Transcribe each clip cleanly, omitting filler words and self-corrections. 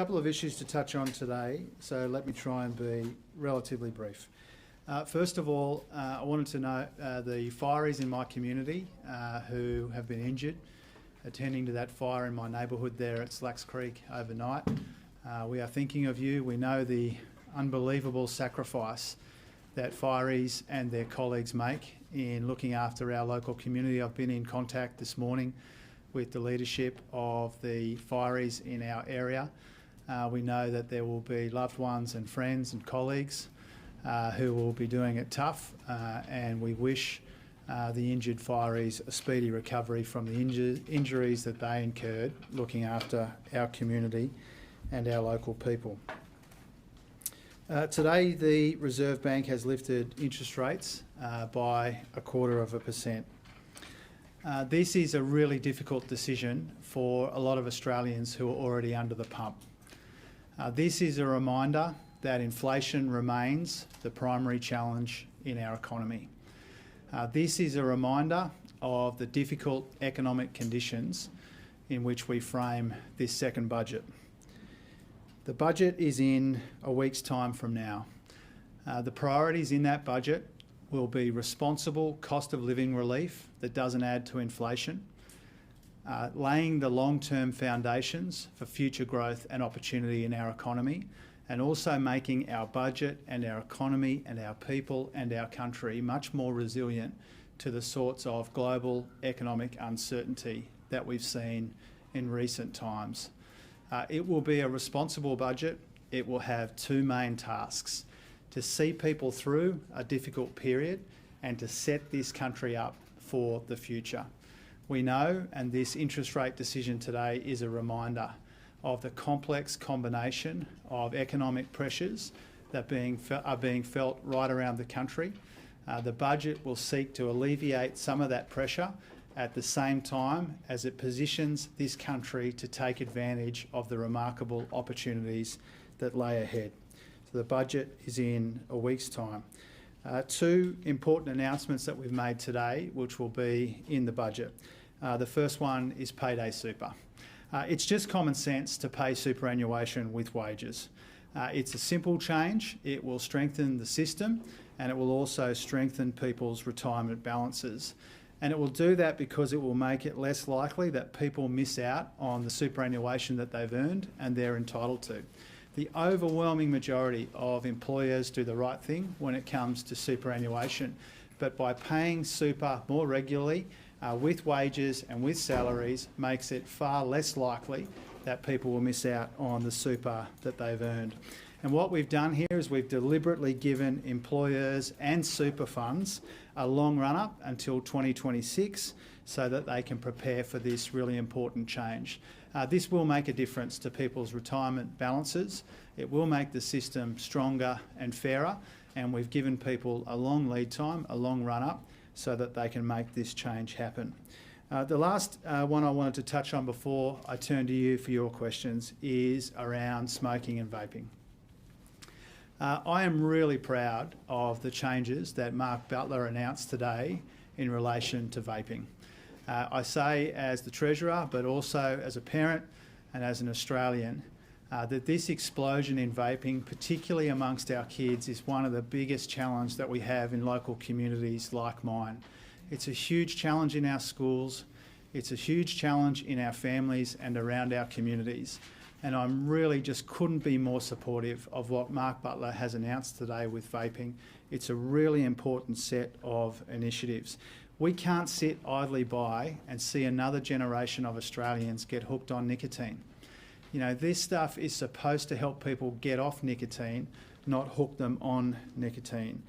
A couple of issues to touch on today, so let me try and be relatively brief. First of all, I wanted to note the fireys in my community who have been injured attending to that fire in my neighbourhood there at Slacks Creek overnight. We are thinking of you. We know the unbelievable sacrifice that fireys and their colleagues make in looking after our local community. I've been in contact this morning with the leadership of the fireys in our area. We know that there will be loved ones and friends and colleagues who will be doing it tough, and we wish the injured fireys a speedy recovery from the injuries that they incurred looking after our community and our local people. Today, the Reserve Bank has lifted interest rates by 0.25%. This is a really difficult decision for a lot of Australians who are already under the pump. This is a reminder that inflation remains the primary challenge in our economy. This is a reminder of the difficult economic conditions in which we frame this second budget. The budget is in a week's time from now. The priorities in that budget will be responsible cost of living relief that doesn't add to inflation, laying the long-term foundations for future growth and opportunity in our economy, and also making our budget and our economy and our people and our country much more resilient to the sorts of global economic uncertainty that we've seen in recent times. It will be a responsible budget. It will have two main tasks: to see people through a difficult period and to set this country up for the future. We know, and this interest rate decision today is a reminder of the complex combination of economic pressures that are being felt right around the country. The budget will seek to alleviate some of that pressure at the same time as it positions this country to take advantage of the remarkable opportunities that lay ahead. So the budget is in a week's time. Two important announcements that we've made today, which will be in the budget. The first one is payday super. It's just common sense to pay superannuation with wages. It's a simple change. It will strengthen the system, and it will also strengthen people's retirement balances. And it will do that because it will make it less likely that people miss out on the superannuation that they've earned and they're entitled to. The overwhelming majority of employers do the right thing when it comes to superannuation, but by paying super more regularly with wages and with salaries makes it far less likely that people will miss out on the super that they've earned. And what we've done here is we've deliberately given employers and super funds a long run-up until 2026 so that they can prepare for this really important change. This will make a difference to people's retirement balances. It will make the system stronger and fairer, and we've given people a long lead time, a long run-up, so that they can make this change happen. The last one I wanted to touch on before I turn to you for your questions is around smoking and vaping. I am really proud of the changes that Mark Butler announced today in relation to vaping. I say as the Treasurer, but also as a parent and as an Australian, that this explosion in vaping, particularly amongst our kids, is one of the biggest challenges that we have in local communities like mine. It's a huge challenge in our schools, it's a huge challenge in our families and around our communities. And I'm really just couldn't be more supportive of what Mark Butler has announced today with vaping. It's a really important set of initiatives. We can't sit idly by and see another generation of Australians get hooked on nicotine. You know, this stuff is supposed to help people get off nicotine, not hook them on nicotine.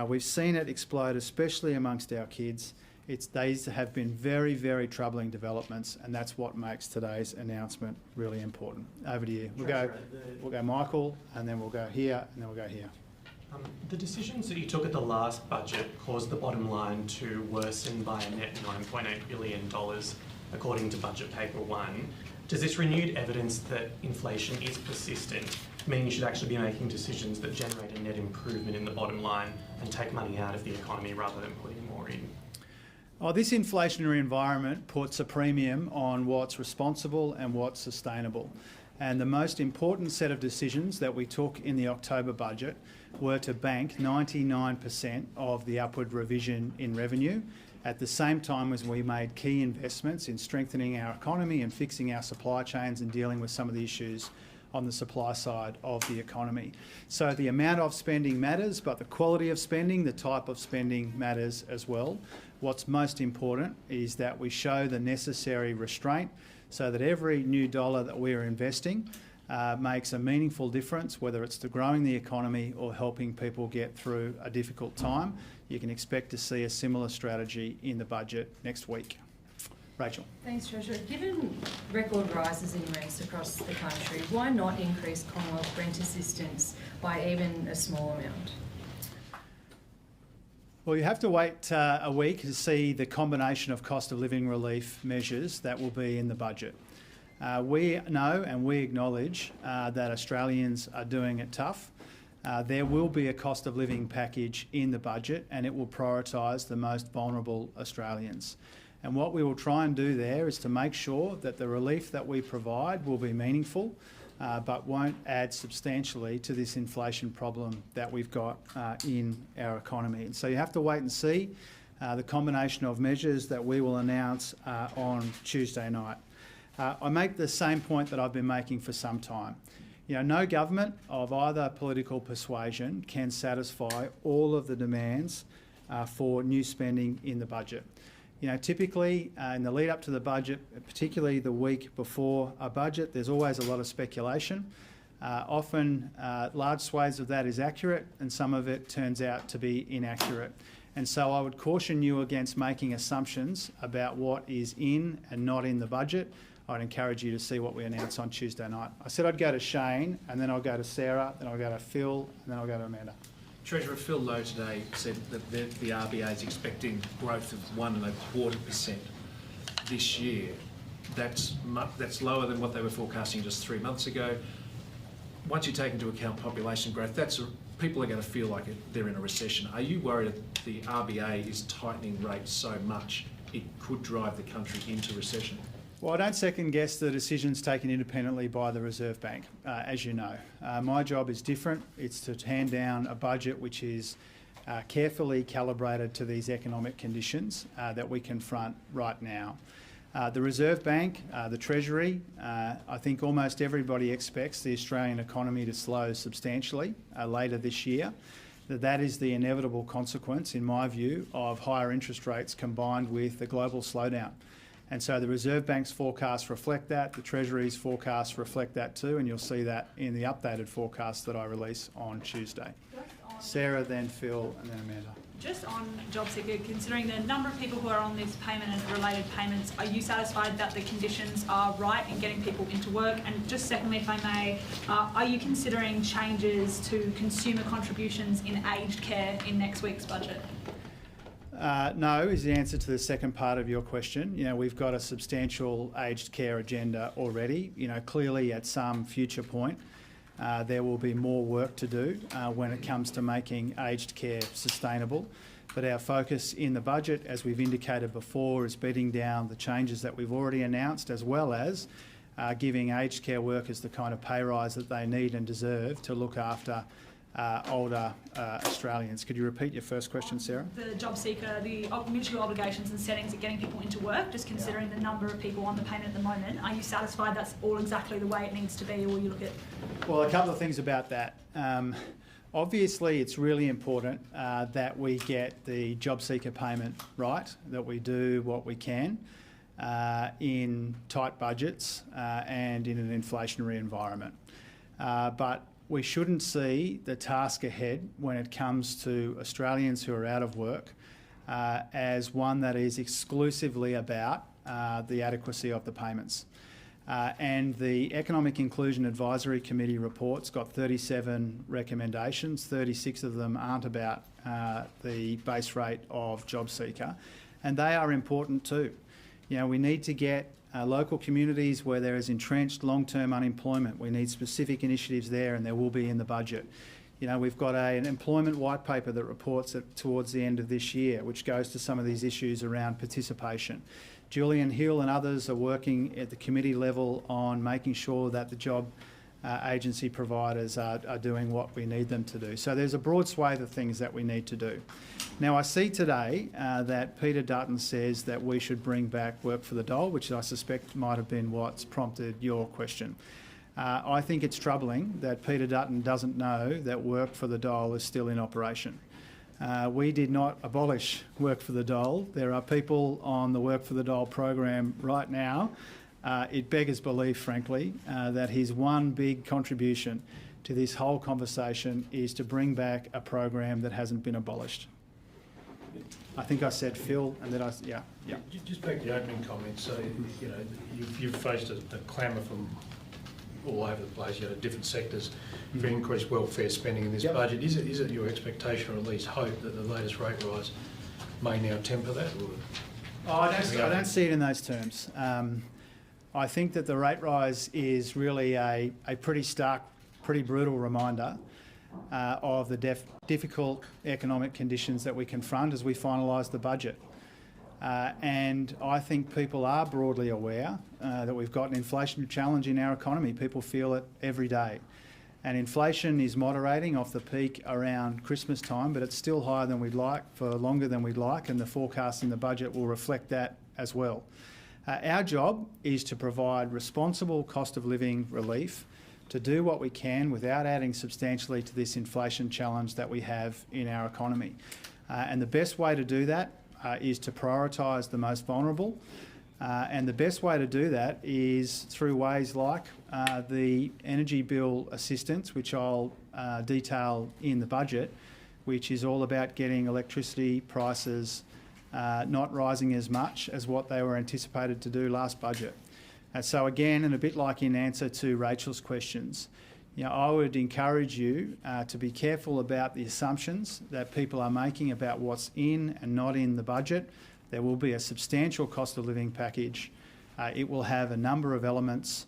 We've seen it explode, especially amongst our kids. These have been very, very troubling developments, and that's what makes today's announcement really important. Over to you. We'll go Michael, and then we'll go here, and then we'll go here. The decisions that you took at the last budget caused the bottom line to worsen by a net $9.8 billion, according to Budget Paper 1. Does this renewed evidence that inflation is persistent mean you should actually be making decisions that generate a net improvement in the bottom line and take money out of the economy rather than putting more in? Oh, this inflationary environment puts a premium on what's responsible and what's sustainable. And the most important set of decisions that we took in the October budget were to bank 99% of the upward revision in revenue at the same time as we made key investments in strengthening our economy and fixing our supply chains and dealing with some of the issues on the supply side of the economy. So the amount of spending matters, but the quality of spending, the type of spending matters as well. What's most important is that we show the necessary restraint so that every new dollar that we are investing makes a meaningful difference, whether it's to growing the economy or helping people get through a difficult time. You can expect to see a similar strategy in the budget next week. Rachel. Thanks, Treasurer. Given record rises in rents across the country, why not increase Commonwealth rent assistance by even a small amount? Well, you have to wait a week to see the combination of cost of living relief measures that will be in the budget. We know and we acknowledge that Australians are doing it tough. There will be a cost of living package in the budget and it will prioritise the most vulnerable Australians. And what we will try and do there is to make sure that the relief that we provide will be meaningful, but won't add substantially to this inflation problem that we've got in our economy. And so you have to wait and see the combination of measures that we will announce on Tuesday night. I make the same point that I've been making for some time. You know, no government of either political persuasion can satisfy all of the demands for new spending in the budget. You know, typically in the lead up to the budget, particularly the week before a budget, there's always a lot of speculation. Often large swathes of that is accurate and some of it turns out to be inaccurate. And so I would caution you against making assumptions about what is in and not in the budget. I'd encourage you to see what we announce on Tuesday night. I said I'd go to Shane and then I'll go to Sarah, then I'll go to Phil and then I'll go to Amanda. Treasurer Phil Lowe today said that the RBA is expecting growth of 1.25% this year. That's lower than what they were forecasting just 3 months ago. Once you take into account population growth, people are going to feel like they're in a recession. Are you worried that the RBA is tightening rates so much it could drive the country into recession? Well, I don't second guess the decisions taken independently by the Reserve Bank, as you know. My job is different. It's to hand down a budget which is carefully calibrated to these economic conditions that we confront right now. The Reserve Bank, the Treasury, I think almost everybody expects the Australian economy to slow substantially later this year. That is the inevitable consequence, in my view, of higher interest rates combined with the global slowdown. And so the Reserve Bank's forecasts reflect that, the Treasury's forecasts reflect that too, and you'll see that in the updated forecast that I release on Tuesday. Sarah, then Phil, and then Amanda. Just on JobSeeker, considering the number of people who are on this payment and related payments, are you satisfied that the conditions are right in getting people into work? And just secondly, if I may, are you considering changes to consumer contributions in aged care in next week's budget? No is the answer to the second part of your question. You know, we've got a substantial aged care agenda already. You know, clearly at some future point there will be more work to do when it comes to making aged care sustainable. But our focus in the budget, as we've indicated before, is bedding down the changes that we've already announced, as well as giving aged care workers the kind of pay rise that they need and deserve to look after older Australians. Could you repeat your first question, Sarah? The JobSeeker, the mutual obligations and settings of getting people into work, just considering the number of people on the payment at the moment, are you satisfied that's all exactly the way it needs to be, or will you look at? Well, a couple of things about that. Obviously, it's really important that we get the JobSeeker payment right, that we do what we can in tight budgets and in an inflationary environment. But we shouldn't see the task ahead when it comes to Australians who are out of work as one that is exclusively about the adequacy of the payments. And the Economic Inclusion Advisory Committee report's got 37 recommendations. 36 of them aren't about the base rate of JobSeeker, and they are important too. You know, we need to get local communities where there is entrenched long-term unemployment. We need specific initiatives there, and there will be in the budget. You know, we've got an employment white paper that reports it towards the end of this year, which goes to some of these issues around participation. Julian Hill and others are working at the committee level on making sure that the job agency providers are doing what we need them to do. So there's a broad swathe of things that we need to do. Now I see today that Peter Dutton says that we should bring back work for the dole, which I suspect might have been what's prompted your question. I think it's troubling that Peter Dutton doesn't know that work for the dole is still in operation. We did not abolish work for the dole. There are people on the work for the dole program right now. It beggars belief, frankly, that his one big contribution to this whole conversation is to bring back a program that hasn't been abolished. I think I said Phil, and then yeah. Just back to the opening comments. So, you know, you've faced a clamour from all over the place, you know, different sectors for increased welfare spending in this budget. Is it your expectation, or at least hope, that the latest rate rise may now temper that? Or? I don't see it in those terms. I think that the rate rise is really a pretty stark, pretty brutal reminder of the difficult economic conditions that we confront as we finalise the budget. And I think people are broadly aware that we've got an inflationary challenge in our economy. People feel it every day. And inflation is moderating off the peak around Christmas time, but it's still higher than we'd like, for longer than we'd like, and the forecast in the budget will reflect that as well. Our job is to provide responsible cost of living relief, to do what we can without adding substantially to this inflation challenge that we have in our economy. And the best way to do that is to prioritise the most vulnerable. And the best way to do that is through ways like the energy bill assistance, which I'll detail in the budget, which is all about getting electricity prices not rising as much as what they were anticipated to do last budget. And so again, and a bit like in answer to Rachel's questions, you know, I would encourage you to be careful about the assumptions that people are making about what's in and not in the budget. There will be a substantial cost of living package. It will have a number of elements.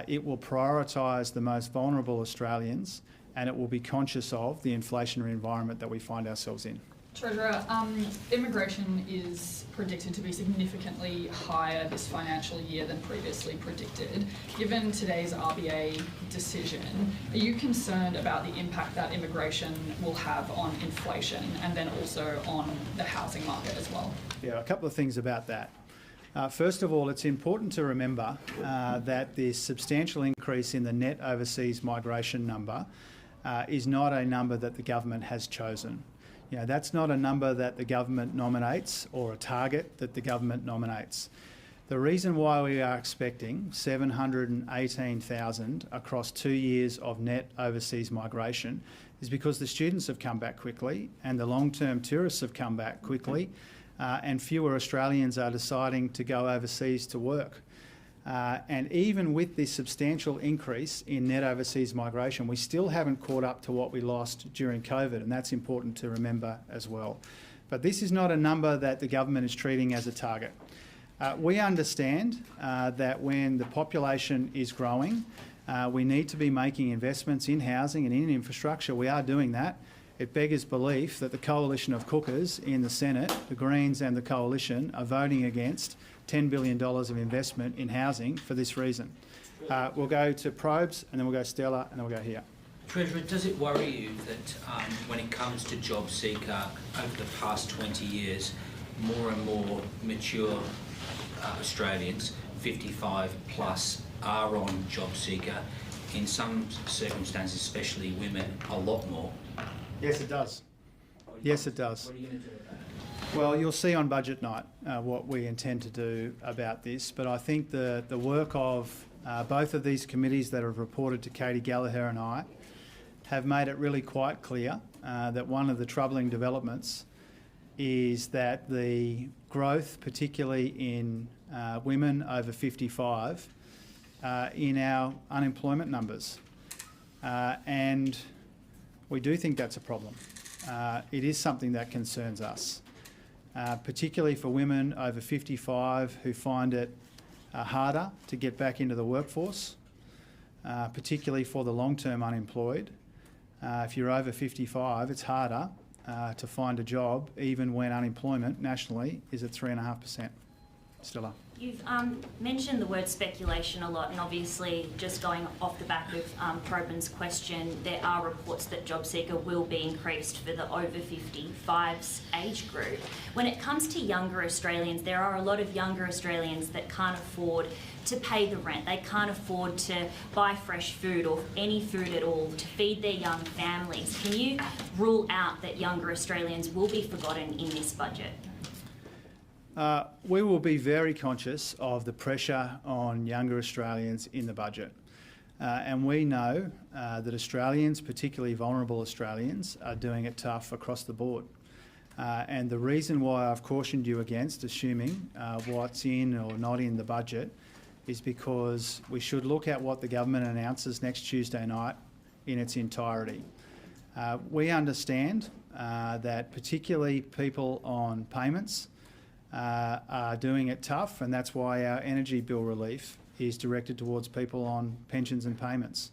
It will prioritise the most vulnerable Australians, and it will be conscious of the inflationary environment that we find ourselves in. Treasurer, immigration is predicted to be significantly higher this financial year than previously predicted. Given today's RBA decision, are you concerned about the impact that immigration will have on inflation and then also on the housing market as well? Yeah, a couple of things about that. First of all, it's important to remember that this substantial increase in the net overseas migration number is not a number that the government has chosen. You know, that's not a number that the government nominates or a target that the government nominates. The reason why we are expecting 718,000 across 2 years of net overseas migration is because the students have come back quickly and the long-term tourists have come back quickly, and fewer Australians are deciding to go overseas to work. And even with this substantial increase in net overseas migration, we still haven't caught up to what we lost during COVID, and that's important to remember as well. But this is not a number that the government is treating as a target. We understand that when the population is growing, we need to be making investments in housing and in infrastructure. We are doing that. It beggars belief that the coalition of cookers in the Senate, the Greens and the coalition, are voting against $10 billion of investment in housing for this reason. We'll go to Probes, and then we'll go Stella, and then we'll go here. Treasurer, does it worry you that when it comes to job seeker, over the past 20 years, more and more mature Australians, 55 plus, are on job seeker, in some circumstances, especially women, a lot more? Yes, it does. Yes, it does. What are you going to do about it? Well, you'll see on budget night what we intend to do about this, but I think the work of both of these committees that have reported to Katie Gallagher and I have made it really quite clear that one of the troubling developments is that the growth, particularly in women over 55, in our unemployment numbers. And we do think that's a problem. It is something that concerns us, particularly for women over 55 who find it harder to get back into the workforce, particularly for the long-term unemployed. If you're over 55, it's harder to find a job even when unemployment nationally is at 3.5%. Stella. You've mentioned the word speculation a lot, and obviously just going off the back of Probyn's question, there are reports that JobSeeker will be increased for the over 55s age group. When it comes to younger Australians, there are a lot of younger Australians that can't afford to pay the rent. They can't afford to buy fresh food or any food at all to feed their young families. Can you rule out that younger Australians will be forgotten in this budget? We will be very conscious of the pressure on younger Australians in the budget. And we know that Australians, particularly vulnerable Australians, are doing it tough across the board. And the reason why I've cautioned you against assuming what's in or not in the budget is because we should look at what the government announces next Tuesday night in its entirety. We understand that particularly people on payments are doing it tough, and that's why our energy bill relief is directed towards people on pensions and payments.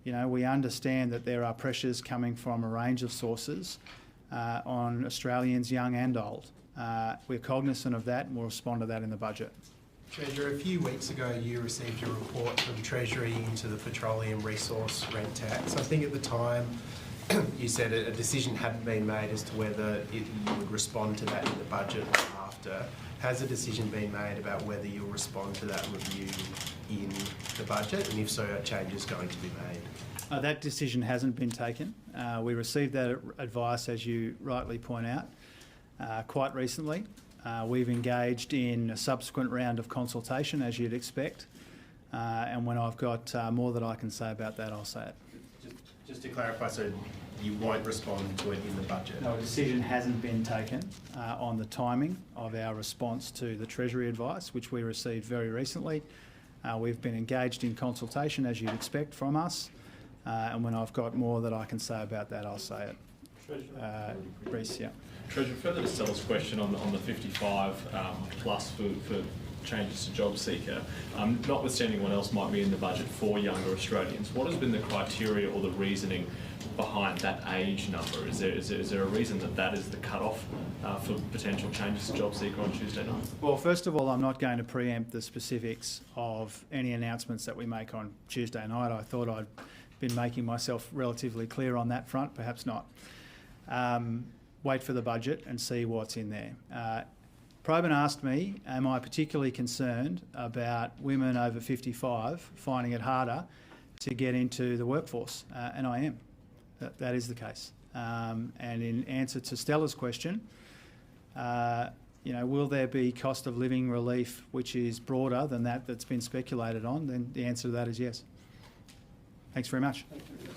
You know, we understand that there are pressures coming from a range of sources on Australians, young and old. We're cognizant of that and we'll respond to that in the budget. Treasurer, a few weeks ago you received a report from Treasury into the petroleum resource rent tax. I think at the time you said a decision hadn't been made as to whether you would respond to that in the budget or after. Has a decision been made about whether you'll respond to that review in the budget, and if so, are changes going to be made? That decision hasn't been taken. We received that advice, as you rightly point out, quite recently. We've engaged in a subsequent round of consultation, as you'd expect, and when I've got more that I can say about that, I'll say it. Just to clarify, so you won't respond to it in the budget? No, a decision hasn't been taken on the timing of our response to the Treasury advice, which we received very recently. We've been engaged in consultation, as you'd expect from us, and when I've got more that I can say about that, I'll say it. Reece, yeah. Treasurer, further to Stella's question on the 55 plus for changes to JobSeeker, notwithstanding what else might be in the budget for younger Australians, what has been the criteria or the reasoning behind that age number? Is there a reason that is the cut-off for potential changes to JobSeeker on Tuesday night? Well, first of all, I'm not going to preempt the specifics of any announcements that we make on Tuesday night. I thought I'd been making myself relatively clear on that front, perhaps not. Wait for the budget and see what's in there. Probyn asked me, am I particularly concerned about women over 55 finding it harder to get into the workforce? And I am. That is the case. And in answer to Stella's question, will there be cost of living relief which is broader than that's been speculated on? Then the answer to that is yes. Thanks very much.